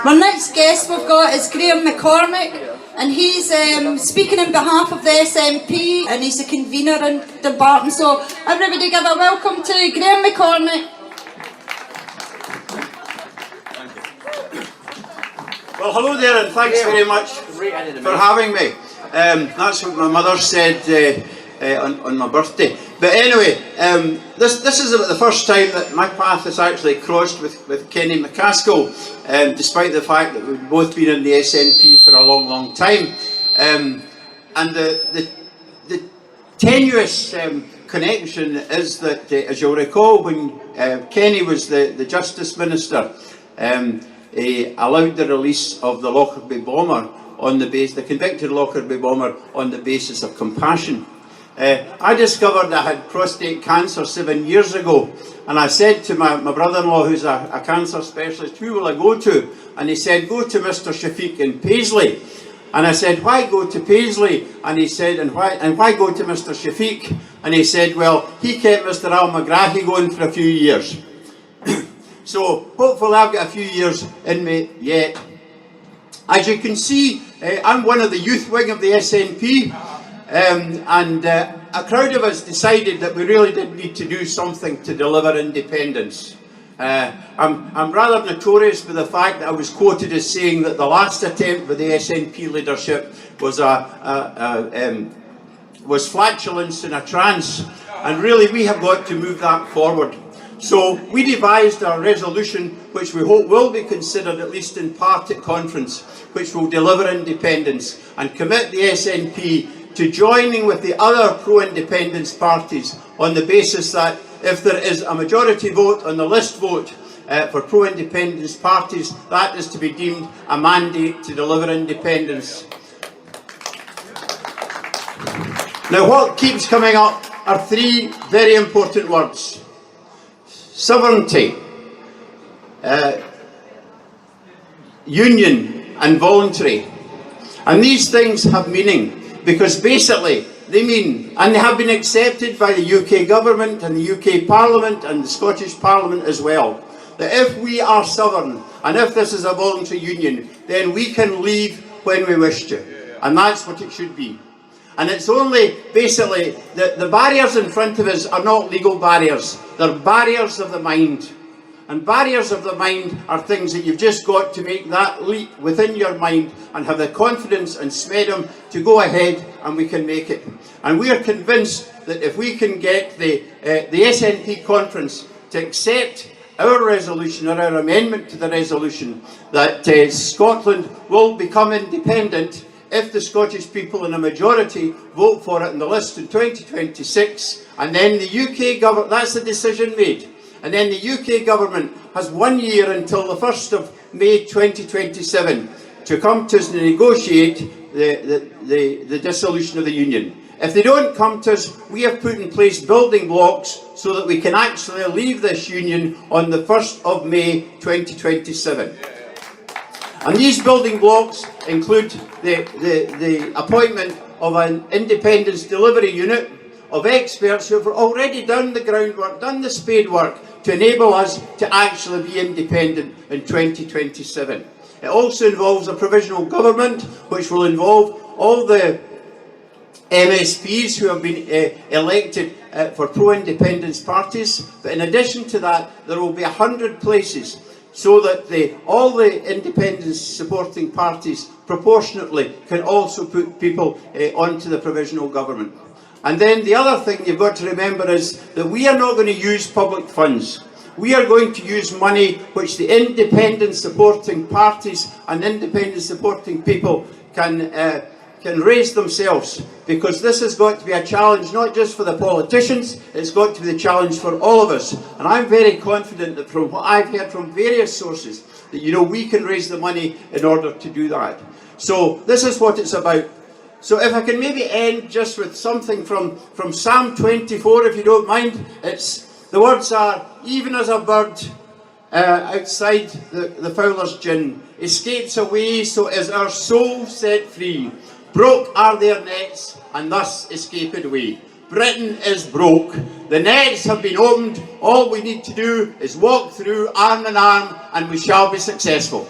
Our next guest we've got is Graeme McCormick, and he's speaking on behalf of the SNP, and he's the convener in Dumbarton. So everybody give a welcome to Graeme McCormick. Well, hello there, and thanks very much for having me. That's what my mother said on my birthday. But anyway, this is the first time that my path has actually crossed with Kenny McCaskill, despite the fact that we've both been in the SNP for a long, long time. And the tenuous connection is that, as you'll recall, when Kenny was the Justice Minister, he allowed the release of the Lockerbie bomber on the convicted Lockerbie bomber on the basis of compassion. I discovered I had prostate cancer 7 years ago, and I said to my brother-in-law, who's a cancer specialist, who will I go to? And he said, go to Mr. Shafiq in Paisley. And I said, why go to Paisley? And he said, and why go to Mr. Shafiq? And he said, well, he kept Mr. Al McGrahy going for a few years. So hopefully I've got a few years in me yet. As you can see, I'm one of the youth wing of the SNP, and a crowd of us decided that we really did need to do something to deliver independence. I'm rather notorious for the fact that I was quoted as saying that the last attempt with the SNP leadership was was flatulence in a trance, and really we have got to move that forward. So we devised a resolution which we hope will be considered, at least in part, at conference, which will deliver independence and commit the SNP to joining with the other pro-independence parties on the basis that if there is a majority vote on the list vote for pro-independence parties, that is to be deemed a mandate to deliver independence. Now, what keeps coming up are three very important words: sovereignty, union and voluntary. And these things have meaning because basically they mean, and they have been accepted by the UK government and the UK Parliament and the Scottish Parliament as well, that if we are sovereign and if this is a voluntary union, then we can leave when we wish to. And that's what it should be. And it's only basically that the barriers in front of us are not legal barriers, they're barriers of the mind. And barriers of the mind are things that you've just got to make that leap within your mind and have the confidence and smedum to go ahead, and we can make it. And we are convinced that if we can get the SNP conference to accept our resolution or our amendment to the resolution, that Scotland will become independent if the Scottish people in a majority vote for it in the list in 2026, and then the UK government, that's the decision made, and then the UK government has 1 year until the 1st of May 2027 to come to us and negotiate the dissolution of the union. If they don't come to us, we have put in place building blocks so that we can actually leave this union on the 1st of May 2027. And these building blocks include the appointment of an independence delivery unit of experts who have already done the groundwork, done the spade work to enable us to actually be independent in 2027. It also involves a provisional government which will involve all the MSPs who have been elected for pro-independence parties. But in addition to that, there will be 100 places so that all the independence supporting parties proportionately can also put people onto the provisional government. And then the other thing you've got to remember is that we are not going to use public funds. We are going to use money which the independence supporting parties and independence supporting people can raise themselves, because this has got to be a challenge not just for the politicians, it's got to be the challenge for all of us. And I'm very confident that from what I've heard from various sources, that we can raise the money in order to do that. So this is what it's about. So if I can maybe end just with something from Psalm 24, if you don't mind. The words are, even as a bird outside the fowler's gin, escapes away, so is our soul set free. Broke are their nets, and thus escaped away. Britain is broke. The nets have been opened. All we need to do is walk through arm in arm, and we shall be successful.